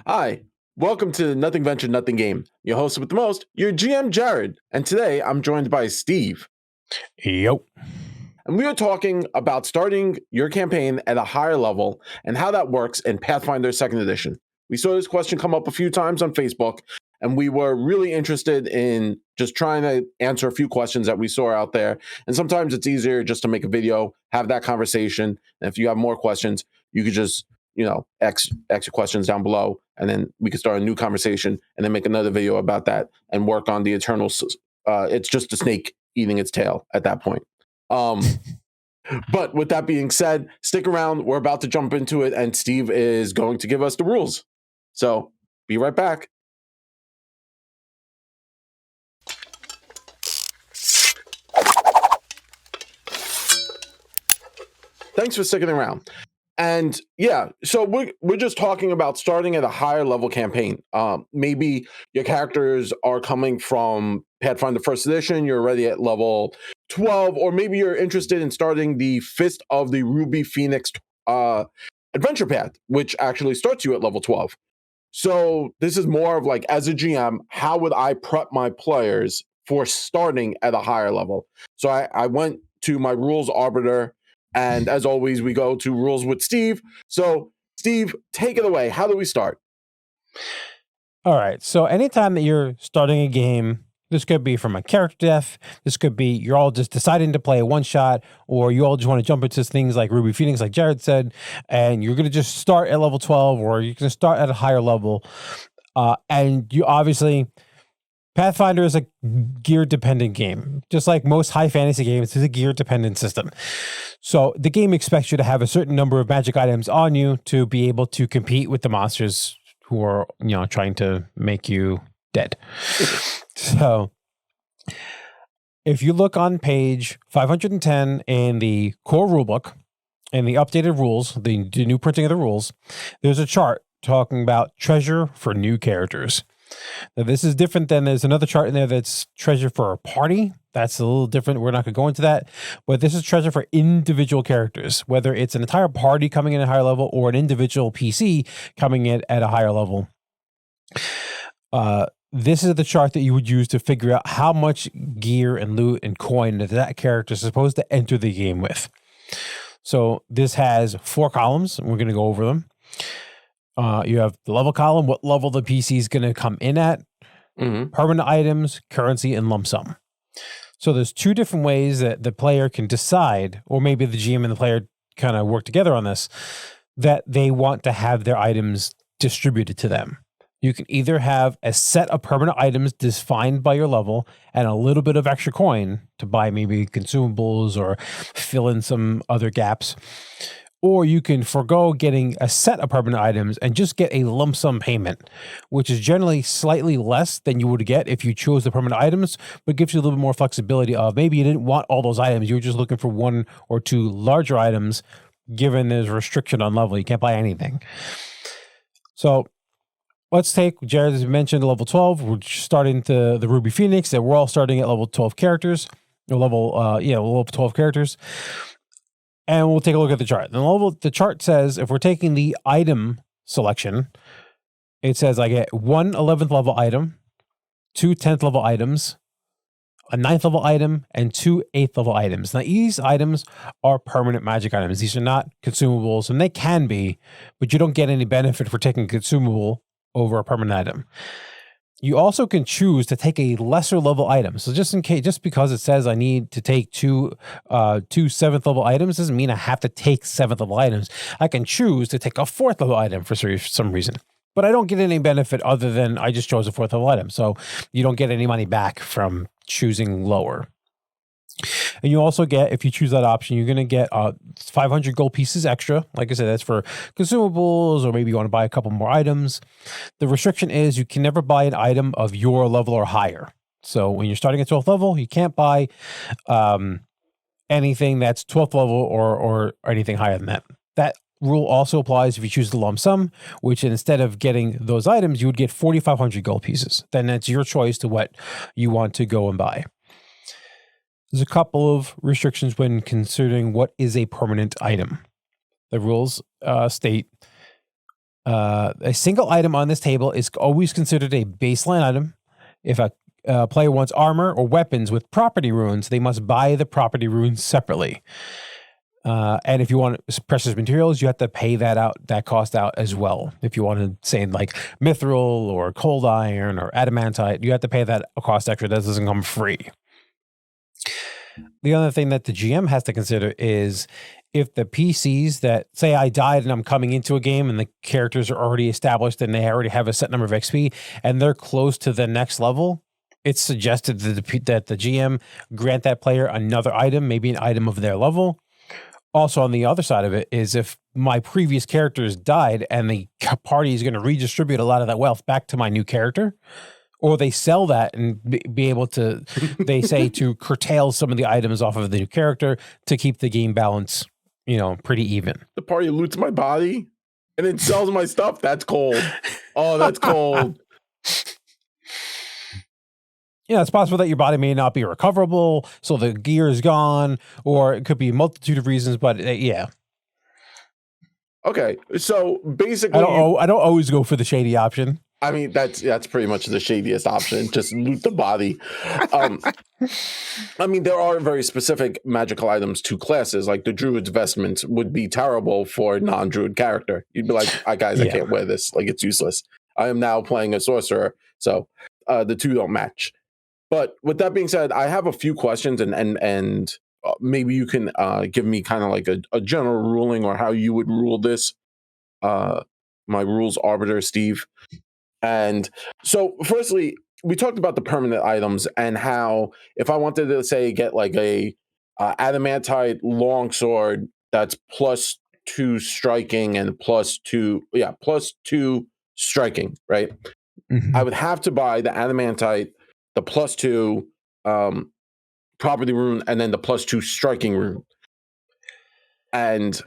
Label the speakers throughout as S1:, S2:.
S1: Hi, welcome to Nothing Venture, Nothing Game. Your host with the most, your GM Jared. And today I'm joined by Steve.
S2: Yep.
S1: And we are talking about starting your campaign at a higher level and how that works in Pathfinder 2nd Edition. We saw this question come up a few times on Facebook, and we were really interested in just trying to answer a few questions that we saw out there. And sometimes it's easier just to make a video, have that conversation. And if you have more questions, you could just, X your questions down below, and then we could start a new conversation and then make another video about that and work on the eternal. It's just a snake eating its tail at that point. But with that being said, stick around. We're about to jump into it, and Steve is going to give us the rules. So be right back. Thanks for sticking around. And yeah, so we're just talking about starting at a higher level campaign. Maybe your characters are coming from Pathfinder First Edition, you're already at level 12, or maybe you're interested in starting the Fist of the Ruby Phoenix adventure path, which actually starts you at level 12. So this is more of like, as a GM, how would I prep my players for starting at a higher level? So I went to my Rules Arbiter, and as always, we go to Rules with Steve. So Steve, take it away. How do we start?
S2: All right. So anytime that you're starting a game, this could be from a character death. This could be you're all just deciding to play a one shot, or you all just want to jump into things like Ruby Phoenix, like Jared said, and you're going to just start at level 12, or you're going to start at a higher level. And you obviously, Pathfinder is a gear-dependent game. Just like most high fantasy games, it's a gear-dependent system. So the game expects you to have a certain number of magic items on you to be able to compete with the monsters who are, trying to make you dead. So if you look on page 510 in the Core Rule Book, in the updated rules, the new printing of the rules, there's a chart talking about treasure for new characters. Now, this is different than there's another chart in there that's treasure for a party. That's a little different. We're not going to go into that. But this is treasure for individual characters, whether it's an entire party coming in at a higher level or an individual PC coming in at a higher level. This is the chart that you would use to figure out how much gear and loot and coin that character is supposed to enter the game with. So this has 4 columns, and we're going to go over them. You have the level column, what level the PC is going to come in at, permanent items, currency, and lump sum. So there's 2 different ways that the player can decide, or maybe the GM and the player kind of work together on this, that they want to have their items distributed to them. You can either have a set of permanent items defined by your level and a little bit of extra coin to buy maybe consumables or fill in some other gaps. Or you can forego getting a set of permanent items and just get a lump sum payment, which is generally slightly less than you would get if you chose the permanent items, but gives you a little bit more flexibility of maybe you didn't want all those items. You were just looking for 1 or 2 larger items, given there's a restriction on level. You can't buy anything. So let's take, Jared has mentioned level 12. We're starting the Ruby Phoenix, and we're all starting at level 12 characters, or level 12 characters. And we'll take a look at the chart. The chart says if we're taking the item selection, it says I get 1 11th level item, 2 10th level items, a 9th level item, and 2 8th level items. Now, these items are permanent magic items. These are not consumables, and they can be, but you don't get any benefit for taking a consumable over a permanent item. You also can choose to take a lesser level item. So just because it says I need to take 2 7th level items doesn't mean I have to take 7th level items. I can choose to take a 4th level item for some reason, but I don't get any benefit other than I just chose a 4th level item. So you don't get any money back from choosing lower. And you also get, if you choose that option, you're going to get 500 gold pieces extra. Like I said, that's for consumables, or maybe you want to buy a couple more items. The restriction is you can never buy an item of your level or higher. So when you're starting at 12th level, you can't buy anything that's 12th level or anything higher than that. That rule also applies if you choose the lump sum, which instead of getting those items, you would get 4,500 gold pieces. Then that's your choice to what you want to go and buy. There's a couple of restrictions when considering what is a permanent item. The rules state A single item on this table is always considered a baseline item. If a player wants armor or weapons with property runes, they must buy the property runes separately. And if you want precious materials, you have to pay that cost out as well. If you want to say like mithril or cold iron or adamantite, you have to pay that cost extra. That doesn't come free. The other thing that the GM has to consider is if the PCs that say I died and I'm coming into a game and the characters are already established and they already have a set number of XP and they're close to the next level, it's suggested that the GM grant that player another item, maybe an item of their level. Also, on the other side of it is if my previous characters died and the party is going to redistribute a lot of that wealth back to my new character, or they sell that and be able to, they say to curtail some of the items off of the new character to keep the game balance, pretty even.
S1: The party loots my body and then sells my stuff. That's cold. Oh, that's cold.
S2: Yeah, it's possible that your body may not be recoverable, so the gear is gone, or it could be a multitude of reasons, but yeah.
S1: Okay, so basically...
S2: I don't always go for the shady option.
S1: I mean, that's pretty much the shadiest option, just loot the body. I mean, there are very specific magical items to classes, like the Druid's vestments would be terrible for a non-Druid character. You'd be like, guys, I can't wear this, like it's useless. I am now playing a sorcerer, so the two don't match. But with that being said, I have a few questions, and maybe you can give me kind of like a general ruling or how you would rule this. My Rules Arbiter Steve. And so, firstly, we talked about the permanent items and how if I wanted to say get like a adamantite longsword that's +2 striking and +2 striking, right? Mm-hmm. I would have to buy the adamantite, the +2 property rune, and then the +2 striking rune. And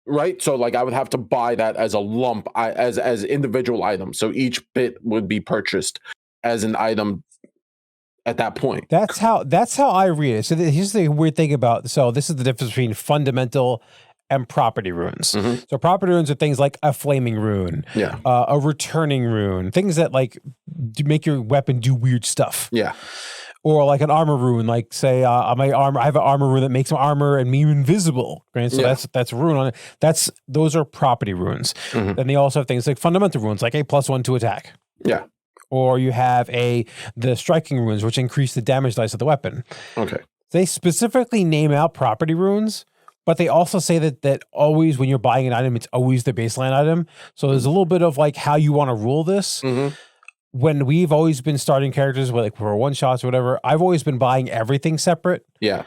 S1: right, so like I would have to buy that as a lump, as individual items. So each bit would be purchased as an item at that point.
S2: That's how I read it. So here's the weird thing about. So this is the difference between fundamental and property runes. Mm-hmm. So property runes are things like a flaming rune, a returning rune, things that like make your weapon do weird stuff.
S1: Yeah.
S2: Or like an armor rune, like say my armor, I have an armor rune that makes my armor and me invisible. Right? So that's a rune on it. Those are property runes. Mm-hmm. Then they also have things like fundamental runes, like a +1 to attack.
S1: Yeah.
S2: Or you have the striking runes, which increase the damage dice of the weapon.
S1: Okay.
S2: They specifically name out property runes, but they also say that always when you're buying an item, it's always the baseline item. So there's a little bit of like how you want to rule this. Mm-hmm. When we've always been starting characters like for one shots or whatever, I've always been buying everything separate.
S1: Yeah.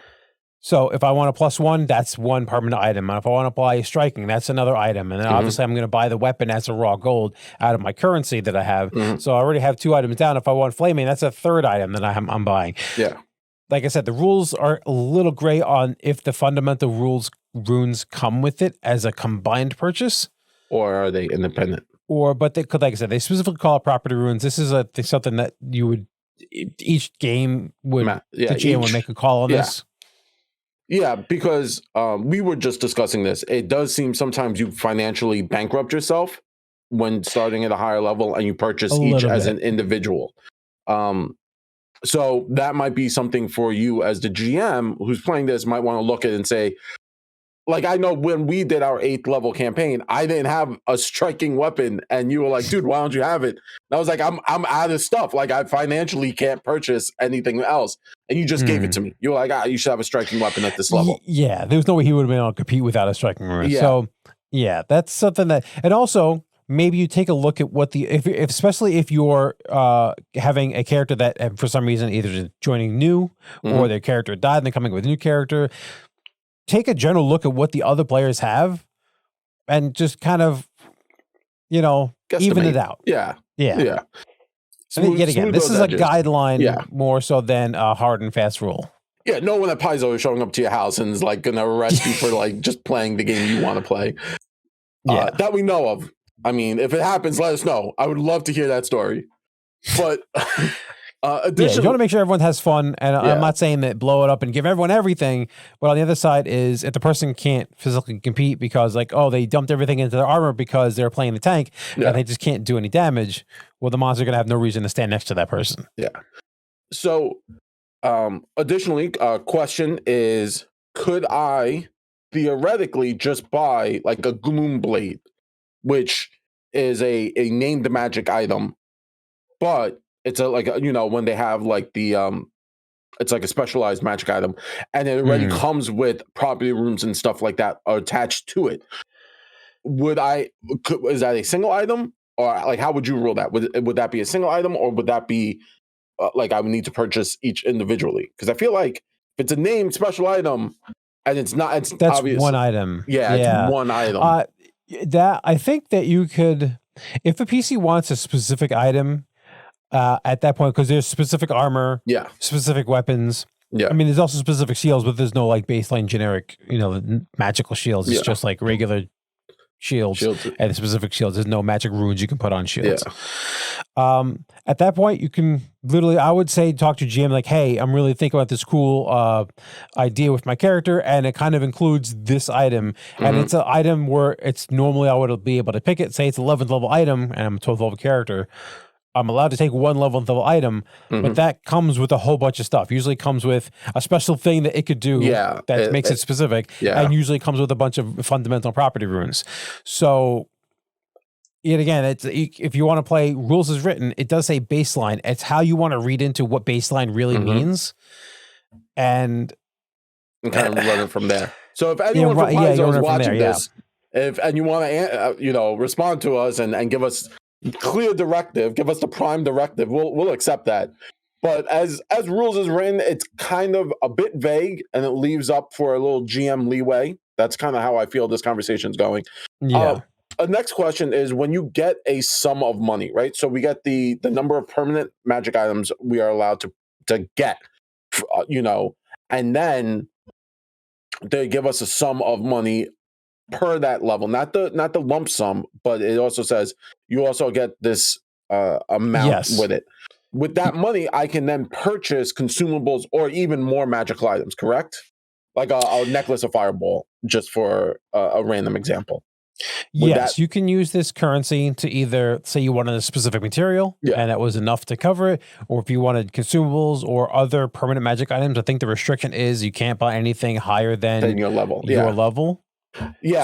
S2: So if I want a +1, that's one permanent item. And if I want to buy striking, that's another item. And then obviously I'm going to buy the weapon as a raw gold out of my currency that I have. Mm-hmm. So I already have 2 items down. If I want flaming, that's a third item that I'm buying.
S1: Yeah.
S2: Like I said, the rules are a little gray on if the fundamental runes come with it as a combined purchase.
S1: Or are they independent?
S2: But they could, like I said, they specifically call it property runes. This is something that you would, each game would, the GM would make a call on this.
S1: Yeah, because we were just discussing this. It does seem sometimes you financially bankrupt yourself when starting at a higher level and you purchase each as an individual. So that might be something for you as the GM who's playing this might want to look at and say, like, I know when we did our 8th level campaign, I didn't have a striking weapon, and you were like, dude, why don't you have it? And I was like, I'm out of stuff. Like, I financially can't purchase anything else. And you just gave it to me. You were like, you should have a striking weapon at this level.
S2: Yeah, there's no way he would have been able to compete without a striking weapon. Yeah. So, yeah, that's something that, and also, maybe you take a look at what especially if you're having a character that for some reason either joining new or their character died and they're coming with a new character. Take a general look at what the other players have and just kind of, even it out.
S1: Yeah.
S2: And yet again, this is a guideline more so than a hard and fast rule.
S1: Yeah, no one at Paizo is showing up to your house and is like going to arrest you for like just playing the game you want to play. That we know of. I mean, if it happens, let us know. I would love to hear that story. But
S2: Yeah, you
S1: Additionally,
S2: want to make sure everyone has fun, and I'm not saying that blow it up and give everyone everything, but on the other side is if the person can't physically compete because like, oh, they dumped everything into their armor because they're playing the tank and they just can't do any damage, well, the monster's gonna have no reason to stand next to that person.
S1: Yeah. So, additionally, question is, could I theoretically just buy like a Gloom Blade, which is a named magic item, but it's when they have like the it's like a specialized magic item, and it already comes with property rooms and stuff like that attached to it. Is that a single item, or like how would you rule that? Would that be a single item, or would that be like I would need to purchase each individually? Because I feel like if it's a named special item and it's that's obvious.
S2: One item.
S1: Yeah, it's one item.
S2: That I think that you could, if the PC wants a specific item at that point, because there's specific armor, specific weapons. Yeah, I mean, there's also specific shields, but there's no like baseline generic, magical shields. It's just like regular shields and specific shields. There's no magic runes you can put on shields. At that point, you can literally, I would say, talk to GM like, hey, I'm really thinking about this cool idea with my character, and it kind of includes this item. And it's an item where it's normally I would be able to pick it, say it's 11th level item, and I'm a 12th level character. I'm allowed to take one 11th level item, but that comes with a whole bunch of stuff. Usually comes with a special thing that it could do that makes it specific, and usually comes with a bunch of fundamental property runes. So, yet again, if you want to play rules as written, it does say baseline. It's how you want to read into what baseline really means, and
S1: kind of run it from there. So if anyone from Paizo is watching this, and you want to respond to us and give us clear directive, give us the prime directive, we'll accept that. But as rules is written, it's kind of a bit vague, and it leaves up for a little GM leeway. That's kind of how I feel this conversation's going. Next question is, when you get a sum of money, right? So we get the number of permanent magic items we are allowed to get, and then they give us a sum of money per that level, not the lump sum, but it also says you also get this amount with it. With that money, I can then purchase consumables or even more magical items, correct? Like a necklace of fireball, just for a random example.
S2: You can use this currency to either say you wanted a specific material and that was enough to cover it, or if you wanted consumables or other permanent magic items. I think the restriction is you can't buy anything higher than your level.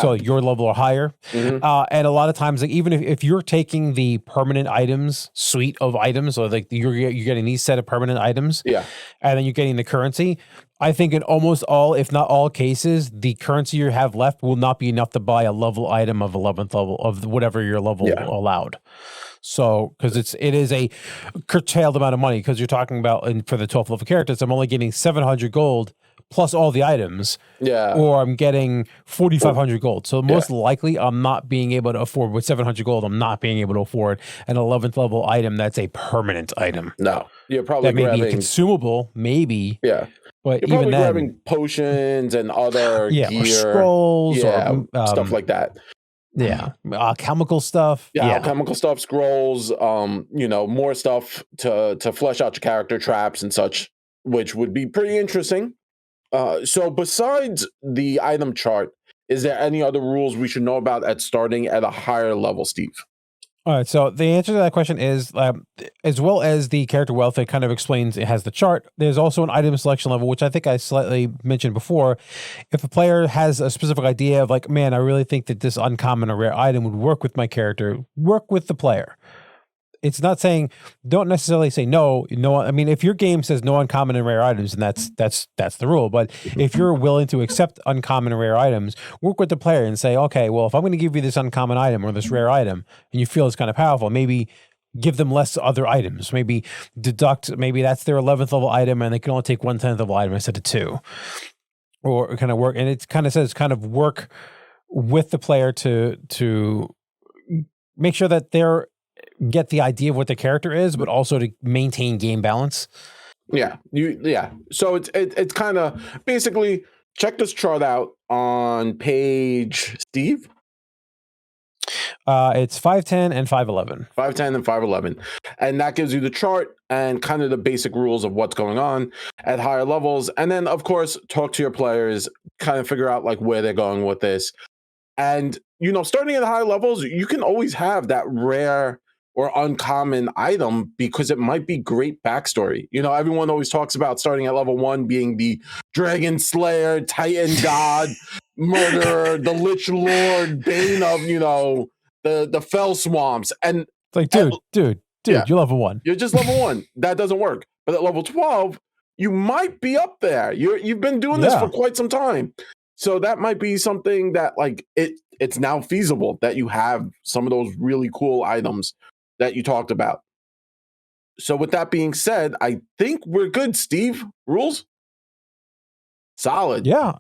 S2: So your level or higher. And a lot of times, like, even if you're taking the permanent items suite of items, or like you're getting these set of permanent items, and then you're getting the currency, I think in almost all, if not all cases, the currency you have left will not be enough to buy a level item of 11th level of whatever your level allowed. So, because it is a curtailed amount of money, because you're talking about, and for the 12th level characters, I'm only getting 700 gold plus all the items, or I'm getting 4,500 gold. So most likely I'm not being able to afford, with 700 gold, I'm not being able to afford an 11th level item that's a permanent item.
S1: No, you're probably
S2: that may be a consumable, maybe. But
S1: you're probably grabbing potions and other gear,
S2: or scrolls,
S1: or stuff like that.
S2: Chemical stuff.
S1: Chemical stuff, scrolls, more stuff to flesh out your character, traps and such, which would be pretty interesting. So besides the item chart, is there any other rules we should know about at starting at a higher level, Steve?
S2: All right, so the answer to that question is, as well as the character wealth, it kind of explains, it has the chart. There's also an item selection level, which I think I slightly mentioned before. If a player has a specific idea of like, man, I really think that this uncommon or rare item would work with my character, work with the player. It's not saying, don't necessarily say no. I mean, if your game says no uncommon and rare items, and that's the rule. But if you're willing to accept uncommon and rare items, work with the player and say, okay, well, if I'm going to give you this uncommon item or this rare item, and you feel it's kind of powerful, maybe give them less other items. Maybe maybe that's their 11th level item, and they can only take 1/10 level item instead of 2, or kind of work. And it kind of says work with the player to make sure that they're get the idea of what the character is, but also to maintain game balance. So it's kind of basically, check this chart out on page, Steve. It's 5'10 and 5'11.
S1: 5'10 and 5'11. And that gives you the chart and kind of the basic rules of what's going on at higher levels. And then, of course, talk to your players, kind of figure out like where they're going with this. And, you know, starting at higher levels, you can always have that rare or uncommon item because it might be great backstory. You know, everyone always talks about starting at level 1 being the Dragon Slayer, Titan God, Murderer, the Lich Lord, Bane of, you know, the Fell Swamps. And
S2: it's like, dude,
S1: yeah,
S2: you're level 1.
S1: You're just level 1. That doesn't work. But at level 12, you might be up there. You've been doing this for quite some time. So that might be something that like it's now feasible that you have some of those really cool items that you talked about. So with that being said, I think we're good, Steve. Rules? Solid.
S2: Yeah.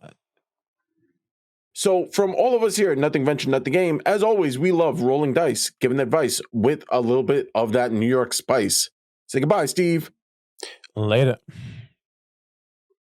S1: So from all of us here at Nothing Venture, Nothing Game, as always, we love rolling dice, giving advice with a little bit of that New York spice. Say goodbye, Steve.
S2: Later.